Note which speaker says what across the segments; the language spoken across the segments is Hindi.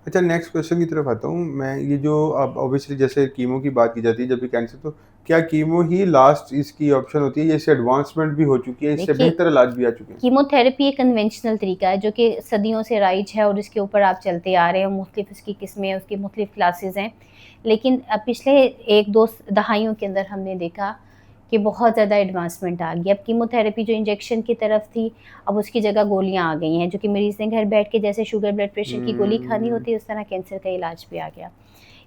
Speaker 1: अच्छा, नेक्स्ट क्वेश्चन की तरफ आता हूँ मैं। ये जो अब ऑब्वियसली जैसे कीमो की बात की जाती है जब भी कैंसर, तो क्या कीमो ही लास्ट इसकी ऑप्शन होती है या इससे एडवांसमेंट भी हो चुकी है, इससे
Speaker 2: देखिए,
Speaker 1: बेहतर इलाज भी आ चुके हैं?
Speaker 2: कीमोथेरेपी एक कन्वेंशनल तरीका है जो कि सदियों से राइज है और इसके ऊपर आप चलते आ रहे हैं, मुख्तलिफ उसकी किस्में, उसकी मुख्तलिफ क्लासेस हैं। लेकिन पिछले 1-2 दहाइयों के अंदर हमने देखा कि बहुत ज़्यादा एडवांसमेंट आ गई। अब कीमोथेरेपी जो इंजेक्शन की तरफ थी, अब उसकी जगह गोलियाँ आ गई हैं, जो कि मरीज़ ने घर बैठ के जैसे शुगर, ब्लड प्रेशर की गोली खानी
Speaker 1: हुँ,
Speaker 2: होती है, उस तरह कैंसर का इलाज भी आ गया।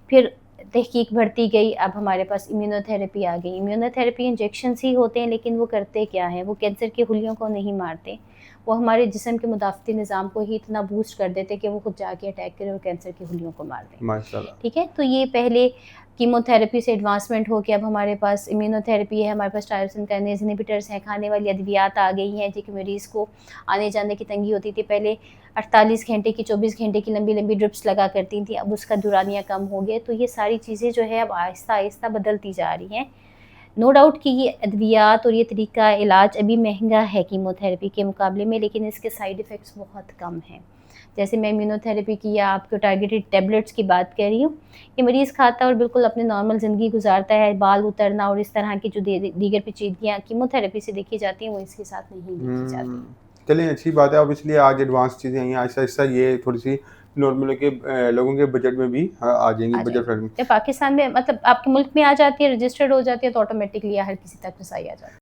Speaker 2: फिर तहकीक बढ़ती गई, अब हमारे पास इम्यूनोथेरेपी आ गई। इम्यूनोथेरेपी इंजेक्शंस ही होते हैं, लेकिन वो करते क्या हैं? वो कैंसर की खुलियों को नहीं मारते। वो हमारे जिस्म के मुदाफ़ती निज़ाम को ही इतना बूस्ट कर देते हैं कि वो खुद जाके अटैक करें और कैंसर की खुलियों को मार दें।
Speaker 1: माशाल्लाह।
Speaker 2: ठीक है? तो ये पहले कीमोथेरेपी से एडवांसमेंट हो के अब हमारे पास इम्यूनोथेरेपी है, हमारे पास टायरोसिन काइनेज इन्हिबिटर्स हैं, खाने वाली अद्वियात आ गई हैं, जो कि मरीज़ को आने-जाने की तंगी होती थी। पहले 48 घंटे की, 24 घंटे की लंबी-लंबी ड्रिप्स लगा करती थी, अब उसका दुरानियाँ कम हो गया। तो ये सारी चीज़ें जो है अब आहिस्ता-आहिस्ता बदलती जा रही हैं। नो डाउट कि ये अद्वियात और ये तरीका इलाज अभी महँगा है कीमोथेरेपी के मुकाबले में, लेकिन इसके साइड इफ़ेक्ट्स बहुत कम हैं। जैसे मैं इम्यूनोथेरेपी की या आपको टारगेटेड टैबलेट्स की बात कर रही हूँ, ये मरीज़ खाता है और बिल्कुल अपनी नॉर्मल ज़िंदगी गुज़ारता है, बाल उतरना और इस तरह की जो दीगर पेचीदगियाँ कीमोथेरेपी से देखी जाती हैं, वो इसके साथ नहीं देखी जाती।
Speaker 1: चलिए अच्छी बात है। ऑब्वियसली आज एडवांस चीज़ें आई हैं, आहिस्ता-आहिस्ता ये थोड़ी-सी नॉर्मल के लोगों के बजट में भी आ जाएँगी,
Speaker 2: आ
Speaker 1: बजट
Speaker 2: जाएँगी।
Speaker 1: फ्रेंडली।
Speaker 2: जब पाकिस्तान में मतलब आपके मुल्क में आ जाती है, रजिस्टर्ड हो जाती है, तो ऑटोमेटिकली हर किसी तक रसाई आ जाती है।